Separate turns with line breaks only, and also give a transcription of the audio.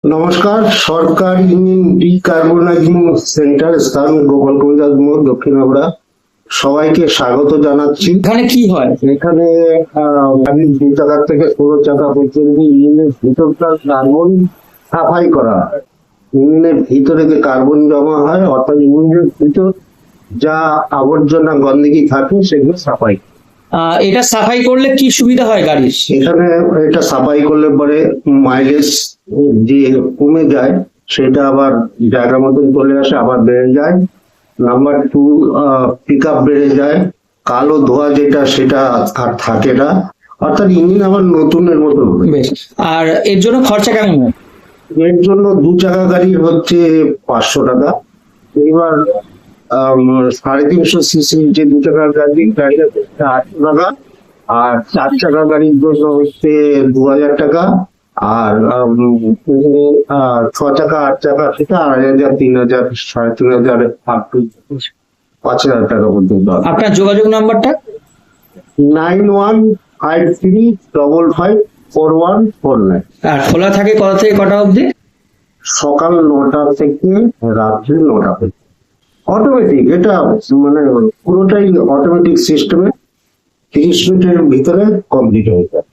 নমস্কার। সরকার engine decarbonising centre, স্থান গোপালগঞ্জ মোড়, দক্ষিণ হাওড়া। সবাইকে স্বাগত জানাচ্ছি।
এখানে কি হয়?
এখানে গাড়ির 2 চাকা থেকে 16 চাকা পর্যন্ত ইঞ্জিনের ভিতরটা কার্বন সাফাই করা হয়। ইঞ্জিনের ভিতরে যে কার্বন জমা হয়, অর্থাৎ ইঞ্জিনের ভিতর যা আবর্জনা গন্ধকি থাকে সেগুলো সাফাই।
এটা সাফাই করলে কি সুবিধা হয় গাড়ির?
এখানে এটা সাফাই করলে পরে মাইলেজ যে কমে যায় সেটা আবার জায়গা মতন চলে আসে, আবার বেড়ে যায়। নাম্বার 2, পিক আপ বেড়ে যায়। কালো ধোঁয়া যেটা সেটা আর থাকে না, অর্থাৎ ইঞ্জিন আবার নতুনের মতো হবে।
বেশ। আর এর জন্য খরচা কেমন হয়?
এর জন্য 2 চাকা গাড়ি হচ্ছে 500 টাকা। এবার 350 সিসি যে 2 চাকার গাড়ি, গাড়িটা 800 টাকা। আর 4 চাকা গাড়ির জন্য হচ্ছে 2000 টাকা। আর 6 চাকা 8 চাকা সেটা 2500, 3000, 3500, আপ টু 5000 টাকা পর্যন্ত।
আপনার যোগাযোগ নাম্বারটা?
9153554149।
আর খোলা থাকে কটা থেকে কটা অবধি?
সকাল 9টা থেকে রাত্রি 9টা পর্যন্ত। অটোমেটিক, এটা মানে পুরোটাই অটোমেটিক সিস্টেমে 30 মিনিটের ভিতরে কমপ্লিট হয়ে যায়।